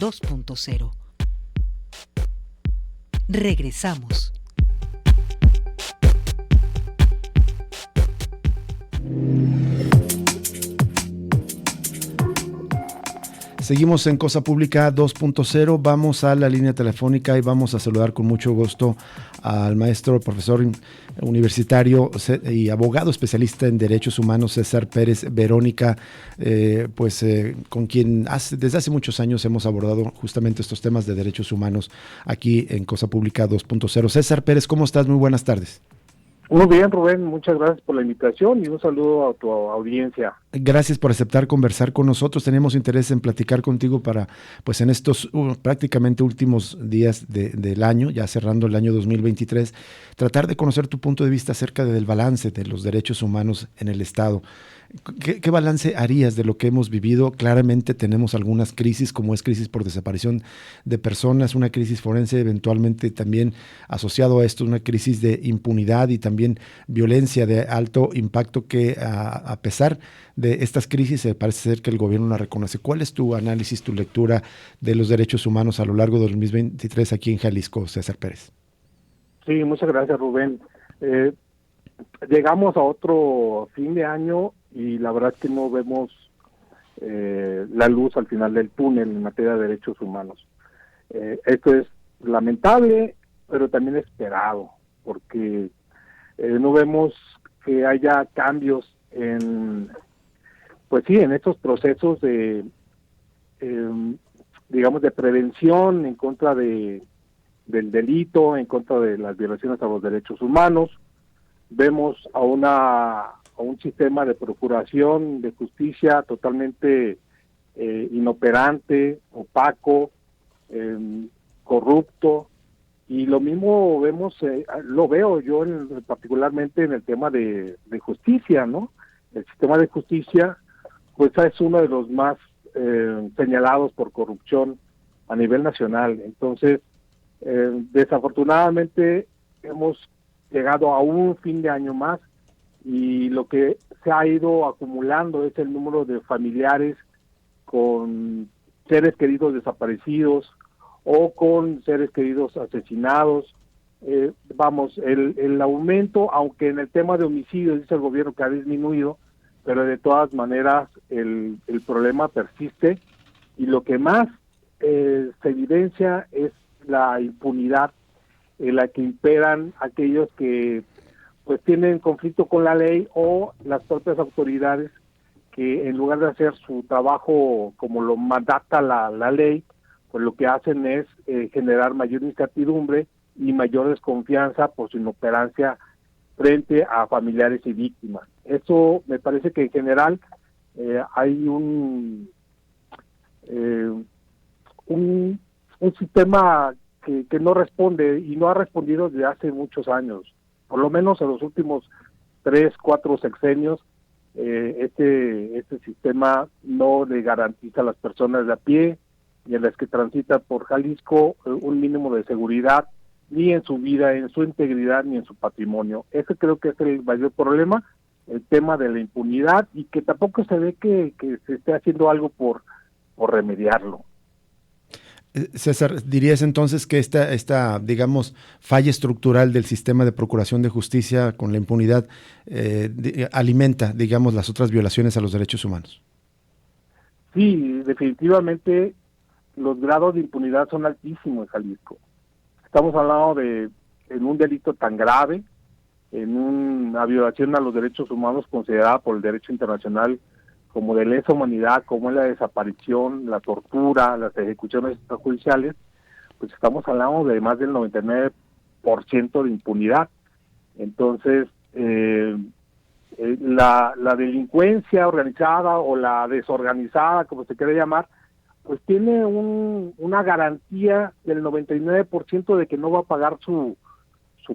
2.0. Regresamos. Seguimos en Cosa Pública 2.0, vamos a la línea telefónica y vamos a saludar con mucho gusto al maestro, profesor universitario y abogado especialista en derechos humanos, César Pérez Verónica, con quien desde hace muchos años hemos abordado justamente estos temas de derechos humanos aquí en Cosa Pública 2.0. César Pérez, ¿cómo estás? Muy buenas tardes. Muy bien, Rubén, muchas gracias por la invitación y un saludo a tu audiencia. Gracias por aceptar conversar con nosotros. Teníamos interés en platicar contigo para, pues en estos prácticamente últimos días del año, ya cerrando el año 2023, tratar de conocer tu punto de vista acerca del balance de los derechos humanos en el Estado. ¿Qué balance harías de lo que hemos vivido? Claramente tenemos algunas crisis, como es crisis por desaparición de personas, una crisis forense, eventualmente también asociado a esto una crisis de impunidad y también violencia de alto impacto que a pesar de estas crisis parece ser que el gobierno la reconoce. ¿Cuál es tu análisis, tu lectura de los derechos humanos a lo largo de 2023 aquí en Jalisco, César Pérez? Sí, muchas gracias, Rubén. Llegamos a otro fin de año y la verdad es que no vemos la luz al final del túnel en materia de derechos humanos. Esto es lamentable, pero también esperado, porque no vemos que haya cambios en estos procesos de, digamos, de prevención en contra del delito, en contra de las violaciones a los derechos humanos. Vemos a un sistema de procuración de justicia totalmente inoperante, opaco, corrupto, y lo mismo lo veo yo particularmente en el tema de justicia, ¿no? El sistema de justicia, pues es uno de los más señalados por corrupción a nivel nacional. Entonces, desafortunadamente hemos llegado a un fin de año más y lo que se ha ido acumulando es el número de familiares con seres queridos desaparecidos o con seres queridos asesinados. El aumento, aunque en el tema de homicidios dice el gobierno que ha disminuido, pero de todas maneras el problema persiste y lo que más se evidencia es la impunidad en la que imperan aquellos que pues tienen conflicto con la ley o las propias autoridades que en lugar de hacer su trabajo como lo mandata la ley, pues lo que hacen es generar mayor incertidumbre y mayor desconfianza por su inoperancia frente a familiares y víctimas. Eso me parece que en general hay un sistema que no responde y no ha respondido desde hace muchos años, por lo menos en los últimos 3, 4 sexenios. Este sistema no le garantiza a las personas de a pie y a las que transitan por Jalisco un mínimo de seguridad, ni en su vida, en su integridad, ni en su patrimonio. Ese creo que es el mayor problema, el tema de la impunidad, y que tampoco se ve que se esté haciendo algo por remediarlo. César, ¿dirías entonces que esta, digamos, falla estructural del sistema de procuración de justicia con la impunidad alimenta, digamos, las otras violaciones a los derechos humanos? Sí, definitivamente los grados de impunidad son altísimos en Jalisco. Estamos hablando en un delito tan grave, en una violación a los derechos humanos considerada por el derecho internacional como de lesa humanidad, como es la desaparición, la tortura, las ejecuciones extrajudiciales, pues estamos hablando de más del 99% de impunidad. Entonces, la delincuencia organizada o la desorganizada, como se quiere llamar, pues tiene una garantía del 99% de que no va a pagar su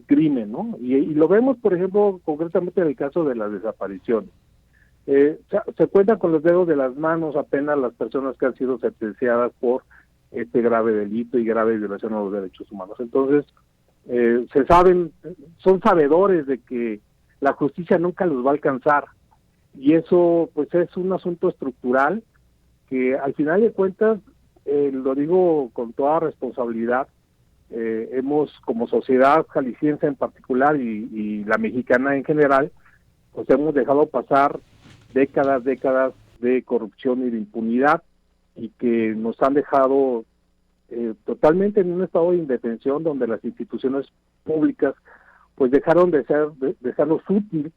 crimen, ¿no? Y lo vemos, por ejemplo, concretamente en el caso de las desapariciones. Se cuentan con los dedos de las manos apenas las personas que han sido sentenciadas por este grave delito y grave violación a los derechos humanos. Entonces, son sabedores de que la justicia nunca los va a alcanzar, y eso pues es un asunto estructural que al final de cuentas lo digo con toda responsabilidad, hemos, como sociedad jalisciense en particular y la mexicana en general, pues hemos dejado pasar décadas de corrupción y de impunidad, y que nos han dejado totalmente en un estado de indefensión, donde las instituciones públicas pues dejaron de sernos útil,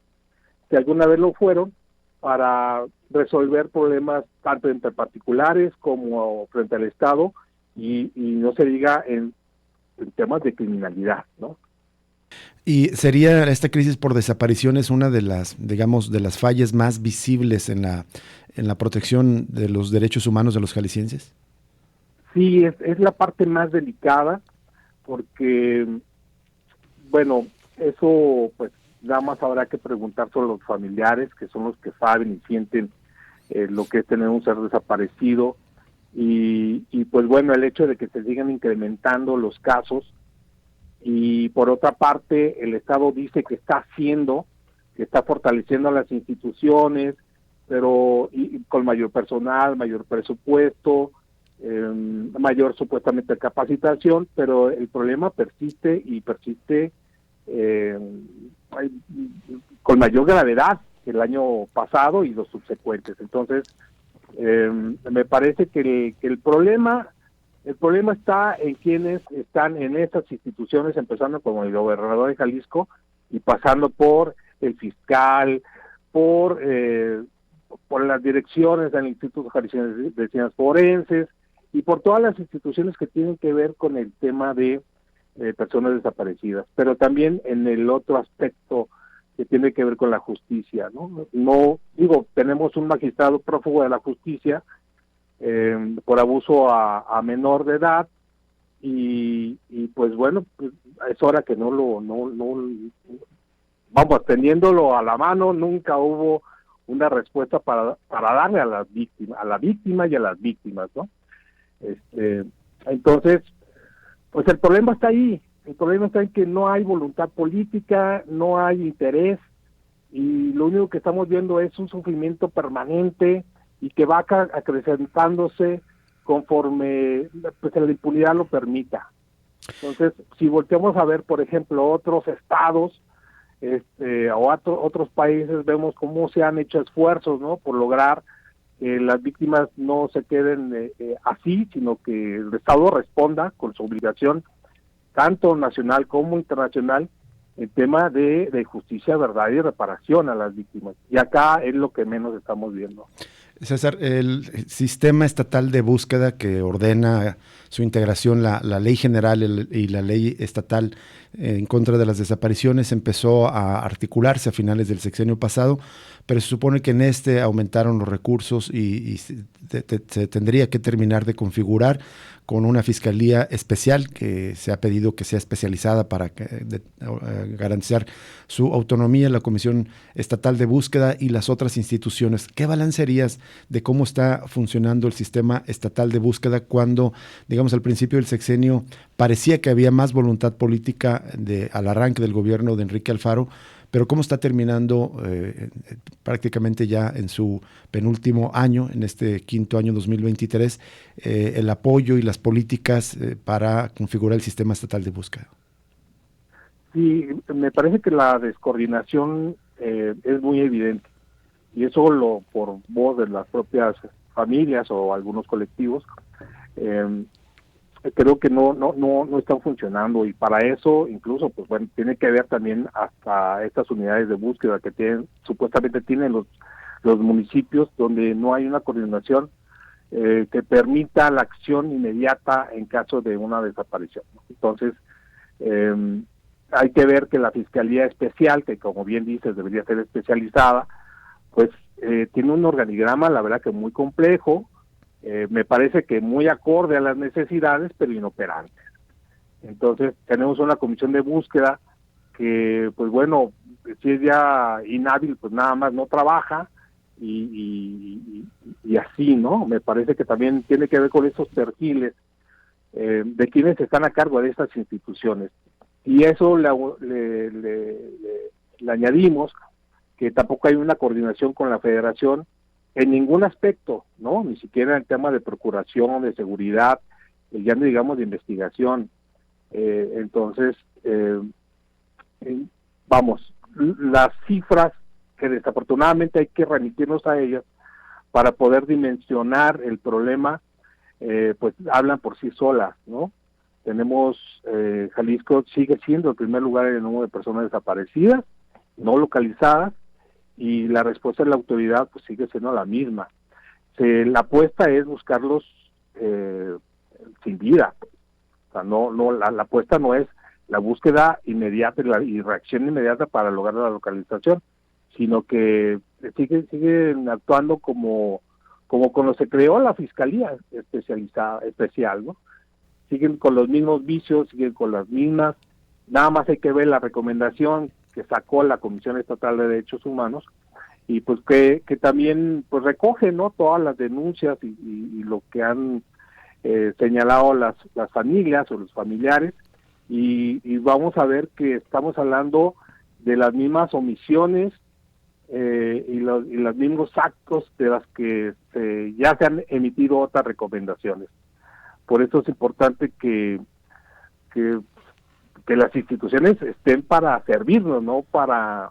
que alguna vez lo fueron, para resolver problemas tanto entre particulares como frente al Estado, y no se diga en temas de criminalidad, ¿no? Y sería esta crisis por desapariciones una de las, digamos, de las fallas más visibles en la protección de los derechos humanos de los jaliscienses. Sí, es la parte más delicada, porque, bueno, eso pues nada más habrá que preguntar sobre los familiares, que son los que saben y sienten lo que es tener un ser desaparecido, y pues bueno, el hecho de que se sigan incrementando los casos. Y por otra parte, el Estado dice que está fortaleciendo las instituciones, pero con mayor personal, mayor presupuesto, mayor supuestamente capacitación, pero el problema persiste y persiste con mayor gravedad que el año pasado y los subsecuentes. Entonces, me parece que el problema está en quienes están en estas instituciones, empezando como el gobernador de Jalisco y pasando por el fiscal, por las direcciones del Instituto Jalisciense de Ciencias Forenses y por todas las instituciones que tienen que ver con el tema de personas desaparecidas, pero también en el otro aspecto que tiene que ver con la justicia, ¿no? No digo, tenemos un magistrado prófugo de la justicia por abuso a menor de edad, y pues bueno, pues es hora que no vamos, teniéndolo a la mano, nunca hubo una respuesta para darle a la víctima y a las víctimas, ¿no? Entonces, pues el problema está ahí, en que no hay voluntad política, no hay interés, y lo único que estamos viendo es un sufrimiento permanente y que va acrecentándose conforme pues la impunidad lo permita. Entonces, si volteamos a ver, por ejemplo, otros estados o otros países, vemos cómo se han hecho esfuerzos, ¿no?, por lograr que las víctimas no se queden así, sino que el Estado responda con su obligación, tanto nacional como internacional, el tema de justicia, verdad y reparación a las víctimas. Y acá es lo que menos estamos viendo. César, el sistema estatal de búsqueda que ordena su integración, la ley general y la ley estatal en contra de las desapariciones, empezó a articularse a finales del sexenio pasado, pero se supone que en aumentaron los recursos y se tendría que terminar de configurar con una fiscalía especial que se ha pedido que sea especializada para garantizar su autonomía, la Comisión Estatal de Búsqueda y las otras instituciones. ¿Qué balance harías de cómo está funcionando el sistema estatal de búsqueda cuando, digamos, al principio del sexenio parecía que había más voluntad política al arranque del gobierno de Enrique Alfaro, pero cómo está terminando prácticamente ya en su penúltimo año, en este quinto año 2023, el apoyo y las políticas para configurar el sistema estatal de búsqueda? Sí, me parece que la descoordinación es muy evidente, y eso por voz de las propias familias o algunos colectivos. Creo que no están funcionando, y para eso incluso pues bueno, tiene que ver también hasta estas unidades de búsqueda que supuestamente tienen los municipios, donde no hay una coordinación que permita la acción inmediata en caso de una desaparición, ¿no? Entonces hay que ver que la Fiscalía Especial, que como bien dices debería ser especializada, pues tiene un organigrama, la verdad que muy complejo, me parece que muy acorde a las necesidades, pero inoperante. Entonces tenemos una comisión de búsqueda que, pues bueno, si es ya inhábil, pues nada más no trabaja, y así, ¿no? Me parece que también tiene que ver con esos perfiles de quienes están a cargo de estas instituciones. Y eso le añadimos que tampoco hay una coordinación con la Federación en ningún aspecto, ¿no? Ni siquiera en el tema de procuración, de seguridad, ya no digamos de investigación. Entonces, vamos, las cifras que desafortunadamente hay que remitirnos a ellas para poder dimensionar el problema, pues hablan por sí solas, ¿no? Tenemos, Jalisco sigue siendo el primer lugar en el número de personas desaparecidas, no localizadas, y la respuesta de la autoridad pues sigue siendo la misma. La apuesta es buscarlos sin vida. O sea, la apuesta no es la búsqueda inmediata y reacción inmediata para lograr la localización, sino que siguen actuando como cuando se creó la Fiscalía especial, ¿no? Siguen con los mismos vicios, siguen con las mismas. Nada más hay que ver la recomendación que sacó la Comisión Estatal de Derechos Humanos, y pues que también pues recoge, ¿no?, todas las denuncias y lo que han señalado las familias o los familiares, y vamos a ver que estamos hablando de las mismas omisiones y los mismos actos de las que ya se han emitido otras recomendaciones. Por eso es importante que las instituciones estén para servirnos, no para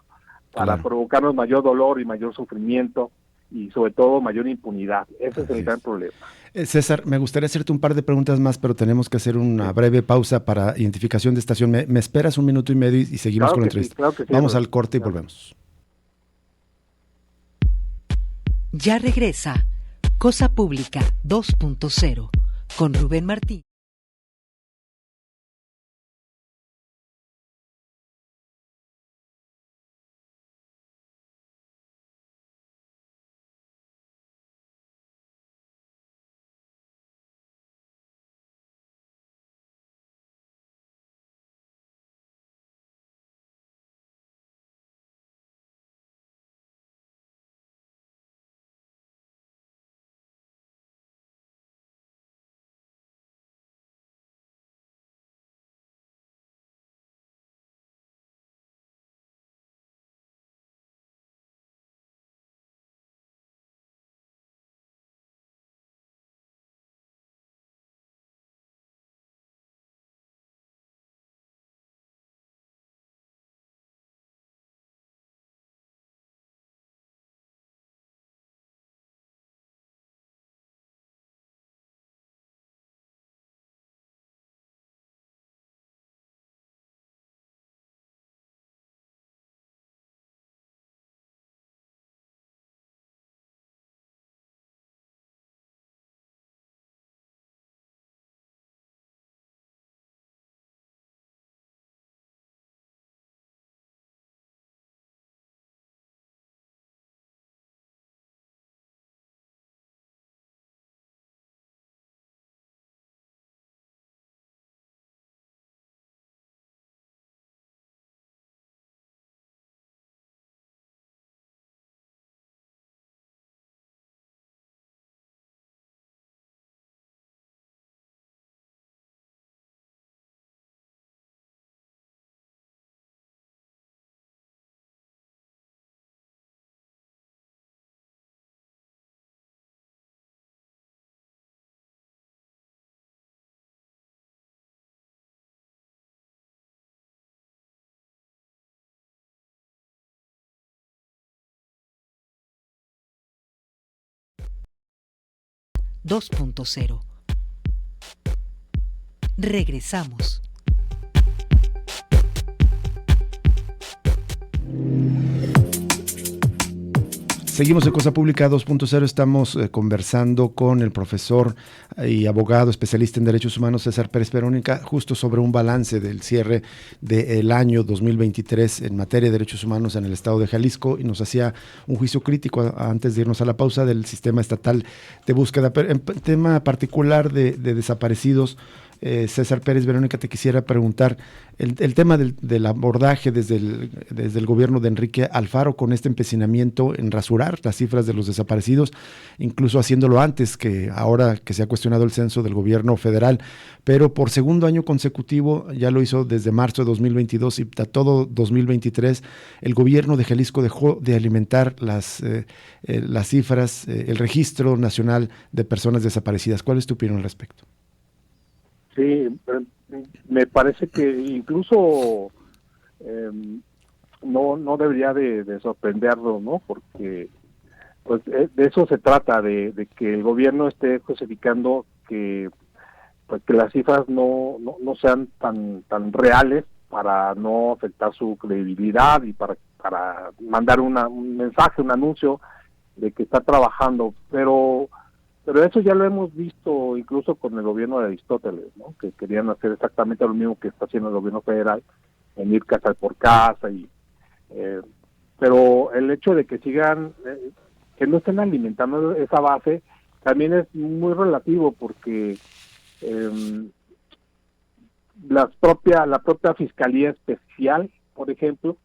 Claro. provocarnos mayor dolor y mayor sufrimiento, y sobre todo mayor impunidad. Ese es el gran problema. César, me gustaría hacerte un par de preguntas más, pero tenemos que hacer una breve pausa para identificación de estación. ¿Me esperas 1 minuto y medio y seguimos con la entrevista? Claro que sí, Vamos al corte y volvemos. Ya regresa Cosa Pública 2.0 con Rubén Martín. Regresamos. Seguimos en Cosa Pública 2.0, estamos conversando con el profesor y abogado especialista en derechos humanos César Pérez Perónica, justo sobre un balance del cierre del año 2023 en materia de derechos humanos en el estado de Jalisco, y nos hacía un juicio crítico antes de irnos a la pausa del sistema estatal de búsqueda. Pero en tema particular de desaparecidos, César Pérez, Verónica, te quisiera preguntar el tema del abordaje desde el gobierno de Enrique Alfaro con este empecinamiento en rasurar las cifras de los desaparecidos, incluso haciéndolo antes que ahora que se ha cuestionado el censo del gobierno federal, pero por segundo año consecutivo, ya lo hizo desde marzo de 2022 y todo 2023, el gobierno de Jalisco dejó de alimentar las cifras, el registro nacional de personas desaparecidas. ¿Cuál es tu opinión al respecto? Sí, me parece que incluso no debería de sorprenderlo, ¿no? Porque pues de eso se trata, de que el gobierno esté justificando que pues que las cifras no sean tan reales para no afectar su credibilidad y para mandar un mensaje, un anuncio de que está trabajando, pero eso ya lo hemos visto incluso con el gobierno de Aristóteles, ¿no? Que querían hacer exactamente lo mismo que está haciendo el gobierno federal, en ir casa por casa, pero el hecho de que sigan, que no estén alimentando esa base, también es muy relativo, porque la propia Fiscalía Especial, por ejemplo,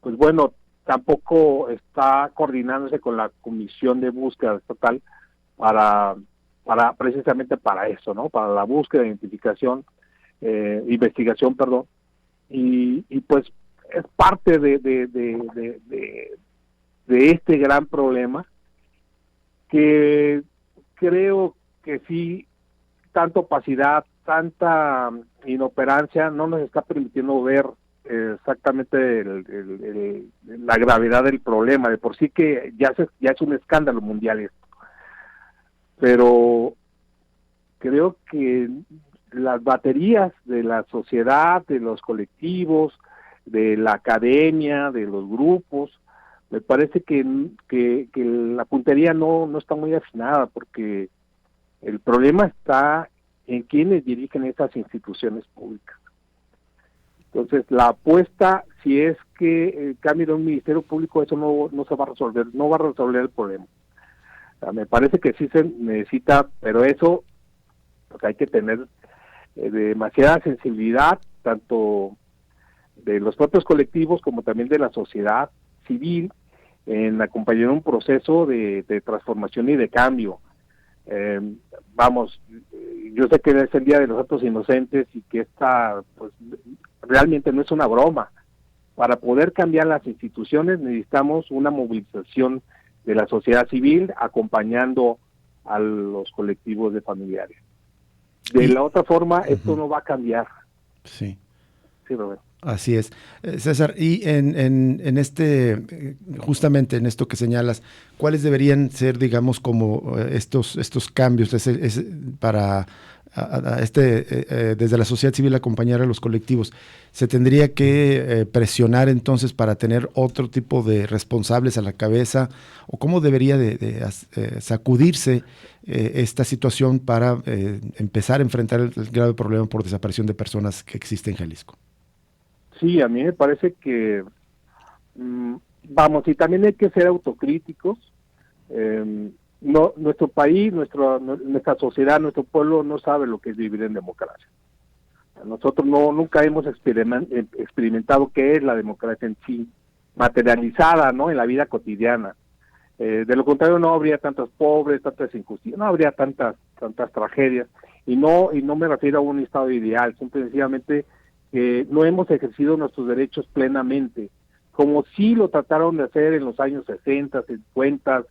pues bueno, tampoco está coordinándose con la Comisión de Búsqueda Estatal para precisamente para eso, ¿no? Para la búsqueda, investigación, perdón, y pues es parte de este gran problema que creo que sí, tanta opacidad, tanta inoperancia no nos está permitiendo ver exactamente la gravedad del problema. De por sí que ya es un escándalo mundial esto, pero creo que las baterías de la sociedad, de los colectivos, de la academia, de los grupos, me parece que la puntería no está muy afinada, porque el problema está en quienes dirigen esas instituciones públicas. Entonces, la apuesta, si es que cambie de un ministerio público, eso no se va a resolver, no va a resolver el problema. O sea, me parece que sí se necesita, pero eso pues hay que tener demasiada sensibilidad, tanto de los propios colectivos como también de la sociedad civil, en acompañar un proceso de transformación y de cambio. Yo sé que es el Día de los Santos Inocentes y que esta pues realmente no es una broma. Para poder cambiar las instituciones necesitamos una movilización de la sociedad civil acompañando a los colectivos de familiares. De la otra forma, esto no va a cambiar. Sí. Sí, Roberto. Así es. César, y justamente en esto que señalas, ¿cuáles deberían ser, digamos, como estos cambios para desde la sociedad civil acompañar a los colectivos? ¿Se tendría que presionar entonces para tener otro tipo de responsables a la cabeza? ¿O cómo debería de sacudirse esta situación para empezar a enfrentar el grave problema por desaparición de personas que existe en Jalisco? Sí, a mí me parece que, y también hay que ser autocríticos. Nuestro país, nuestra sociedad, nuestro pueblo no sabe lo que es vivir en democracia. Nosotros nunca hemos experimentado qué es la democracia en sí, materializada, ¿no? En la vida cotidiana. De lo contrario, no habría tantos pobres, tantas injusticias, no habría tantas tragedias. Y no me refiero a un estado ideal, sencillamente no hemos ejercido nuestros derechos plenamente, como sí lo trataron de hacer en los años 60, 50,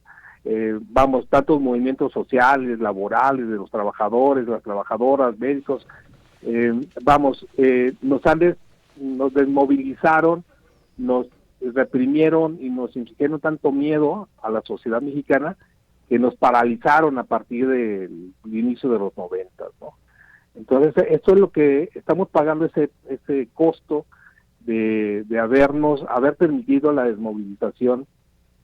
tantos movimientos sociales, laborales, de los trabajadores, las trabajadoras, médicos, nos desmovilizaron, nos reprimieron y nos infligieron tanto miedo a la sociedad mexicana que nos paralizaron a partir del inicio de los 90, ¿no? Entonces, esto es lo que estamos pagando, ese costo de haber permitido la desmovilización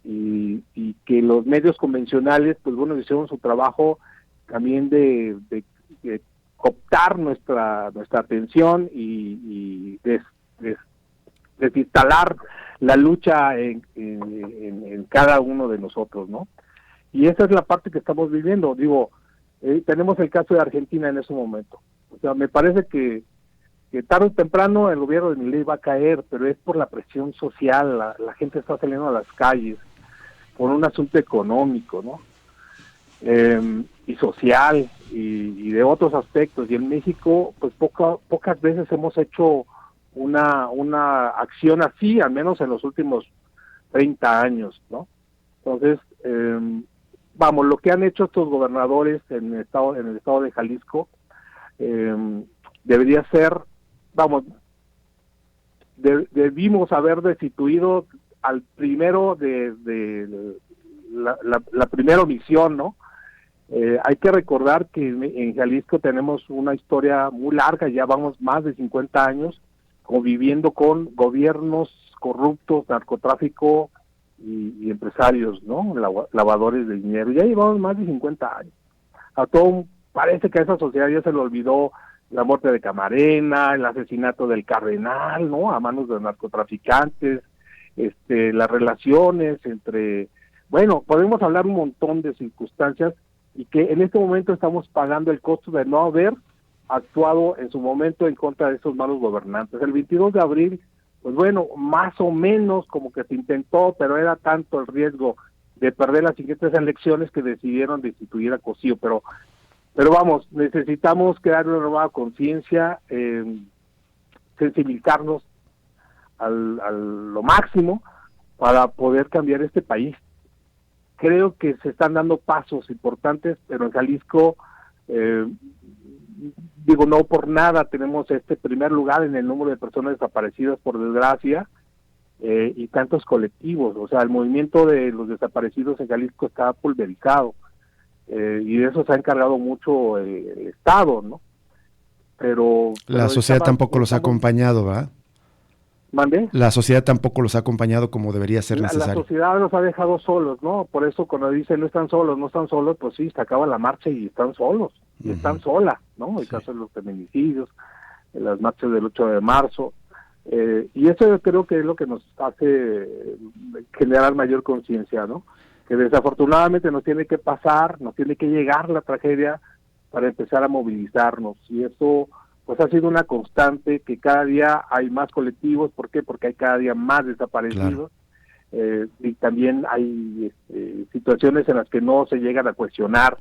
y que los medios convencionales, pues bueno, hicieron su trabajo también de cooptar nuestra atención y desinstalar la lucha en cada uno de nosotros, ¿no? Y esa es la parte que estamos viviendo. Tenemos el caso de Argentina en ese momento. O sea, me parece que tarde o temprano el gobierno de Milei va a caer, pero es por la presión social, la gente está saliendo a las calles por un asunto económico, ¿no? Y social y de otros aspectos. Y en México, pues pocas veces hemos hecho una acción así, al menos en los últimos 30 años, ¿no? Entonces, vamos, lo que han hecho estos gobernadores en el estado de Jalisco debería ser, vamos, debimos haber destituido al primero de la primera omisión, ¿no? Hay que recordar que en Jalisco tenemos una historia muy larga, ya vamos más de 50 años conviviendo con gobiernos corruptos, narcotráfico y empresarios, ¿no? Lavadores de dinero. Ya llevamos más de 50 años. A todo parece que a esa sociedad ya se le olvidó la muerte de Camarena, el asesinato del cardenal, ¿no? A manos de narcotraficantes, las relaciones entre, bueno, podemos hablar un montón de circunstancias y que en este momento estamos pagando el costo de no haber actuado en su momento en contra de esos malos gobernantes. El 22 de abril, pues bueno, más o menos como que se intentó, pero era tanto el riesgo de perder las siguientes elecciones que decidieron destituir a Cosío, pero vamos, necesitamos crear una nueva conciencia, sensibilizarnos a lo máximo para poder cambiar este país. Creo que se están dando pasos importantes, pero en Jalisco, digo, no por nada tenemos este primer lugar en el número de personas desaparecidas, por desgracia, y tantos colectivos. O sea, el movimiento de los desaparecidos en Jalisco está pulverizado, y de eso se ha encargado mucho el Estado, ¿no? Pero la sociedad tampoco los ha acompañado, ¿verdad? ¿Mande? La sociedad tampoco los ha acompañado como debería ser necesario. La sociedad los ha dejado solos, ¿no? Por eso cuando dicen no están solos, pues sí, se acaba la marcha y están solos, y están solas, ¿no? El caso de los feminicidios, las marchas del 8 de marzo, y eso yo creo que es lo que nos hace generar mayor conciencia, ¿no? Que desafortunadamente nos tiene que pasar, nos tiene que llegar la tragedia para empezar a movilizarnos, y eso pues ha sido una constante, que cada día hay más colectivos. ¿Por qué? Porque hay cada día más desaparecidos, y también hay situaciones en las que no se llegan a cuestionar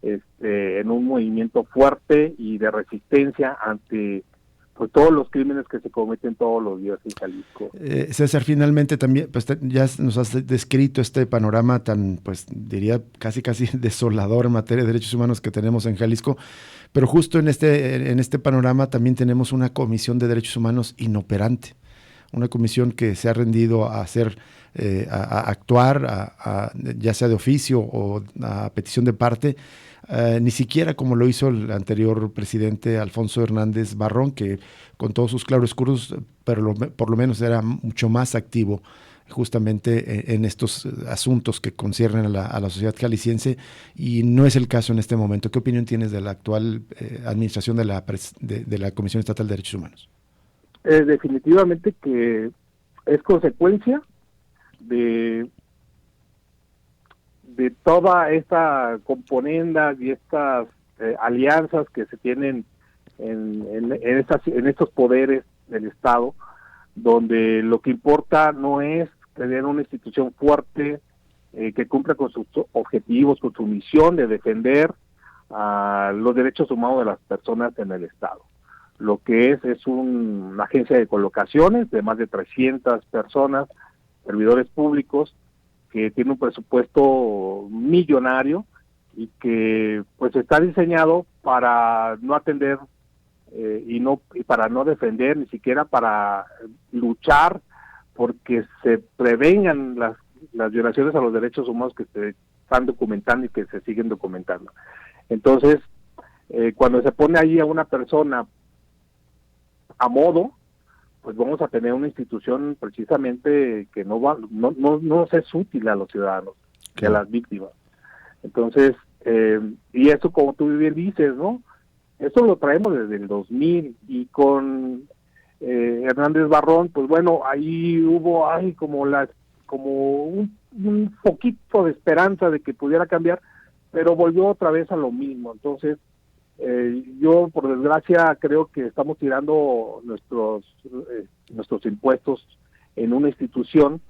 en un movimiento fuerte y de resistencia ante pues todos los crímenes que se cometen todos los días en Jalisco. César, finalmente también pues ya nos has descrito este panorama tan, pues diría casi desolador en materia de derechos humanos que tenemos en Jalisco, pero justo en este panorama también tenemos una comisión de derechos humanos inoperante, una comisión que se ha rendido a hacer, a actuar, ya sea de oficio o a petición de parte. Ni siquiera como lo hizo el anterior presidente Alfonso Hernández Barrón, que con todos sus claroscuros, pero por lo menos era mucho más activo justamente en estos asuntos que conciernen a la sociedad jalisciense, y no es el caso en este momento. ¿Qué opinión tienes de la actual administración de la Comisión Estatal de Derechos Humanos? Definitivamente que es consecuencia de toda esta componenda y estas alianzas que se tienen en estos poderes del Estado, donde lo que importa no es tener una institución fuerte que cumpla con sus objetivos, con su misión de defender los derechos humanos de las personas en el Estado. Lo que es una agencia de colocaciones de más de 300 personas, servidores públicos, que tiene un presupuesto millonario y que pues está diseñado para no atender y para no defender, ni siquiera para luchar porque se prevengan las violaciones a los derechos humanos que se están documentando y que se siguen documentando. Entonces, cuando se pone ahí a una persona a modo, pues vamos a tener una institución precisamente que no nos es útil a los ciudadanos, que a las víctimas. Entonces, y eso, como tú bien dices, ¿no? Eso lo traemos desde el 2000, y con Hernández Barrón, pues bueno, ahí hubo como un poquito de esperanza de que pudiera cambiar, pero volvió otra vez a lo mismo. Entonces, Yo, por desgracia, creo que estamos tirando nuestros impuestos en una institución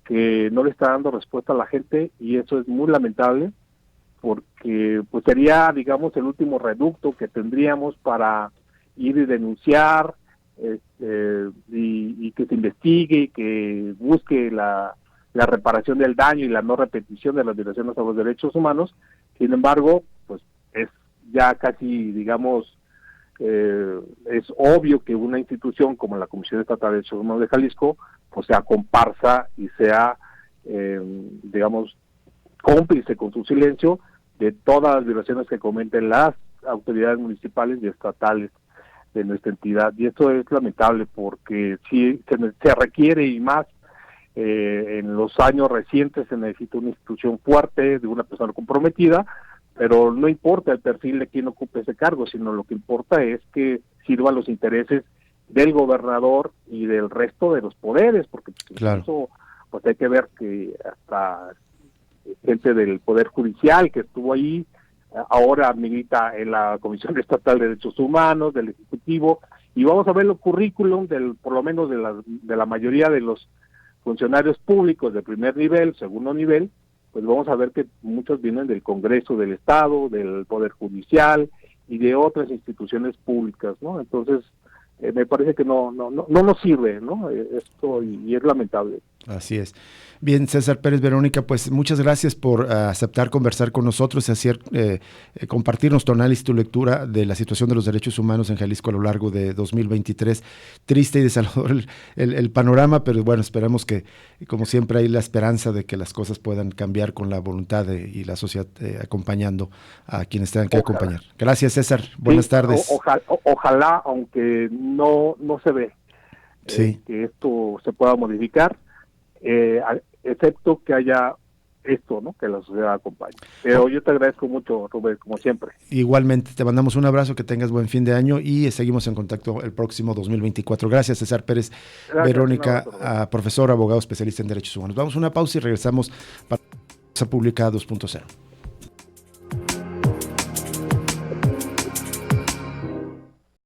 que no le está dando respuesta a la gente, y eso es muy lamentable, porque pues sería, digamos, el último reducto que tendríamos para ir y denunciar, y que se investigue y que busque la reparación del daño y la no repetición de las violaciones a los derechos humanos. Sin embargo, pues es ya casi, digamos, es obvio que una institución como la Comisión Estatal de Derechos Humanos de Jalisco pues sea comparsa y sea, digamos, cómplice con su silencio de todas las violaciones que cometen las autoridades municipales y estatales de nuestra entidad. Y esto es lamentable, porque sí se requiere, y más en los años recientes, se necesita una institución fuerte, de una persona comprometida, pero no importa el perfil de quien ocupe ese cargo, sino lo que importa es que sirvan los intereses del gobernador y del resto de los poderes, porque claro, incluso pues hay que ver que hasta gente del Poder Judicial que estuvo ahí, ahora milita en la Comisión Estatal de Derechos Humanos, del Ejecutivo, y vamos a ver los currículum por lo menos de la mayoría de los funcionarios públicos de primer nivel, segundo nivel, pues vamos a ver que muchos vienen del Congreso del Estado, del Poder Judicial y de otras instituciones públicas, ¿no? Entonces, me parece que no nos sirve, ¿no? Esto, y es lamentable. Así es. Bien, César Pérez, Verónica, pues muchas gracias por aceptar conversar con nosotros y hacer, compartirnos tu análisis, tu lectura de la situación de los derechos humanos en Jalisco a lo largo de 2023. Triste y desalentador el panorama, pero bueno, esperemos que, como siempre, hay la esperanza de que las cosas puedan cambiar con la voluntad y la sociedad acompañando a quienes tengan que acompañar. Gracias, César. Buenas tardes. Ojalá, aunque no se ve sí, que esto se pueda modificar, excepto que haya esto, ¿no? Que la sociedad acompañe. Pero yo te agradezco mucho, Rubén, como siempre. Igualmente, te mandamos un abrazo, que tengas buen fin de año y seguimos en contacto el próximo 2024. Gracias, César Pérez. Gracias, Verónica, abrazo, profesor, abogado, especialista en derechos humanos. Vamos a una pausa y regresamos para Cosa Pública 2.0.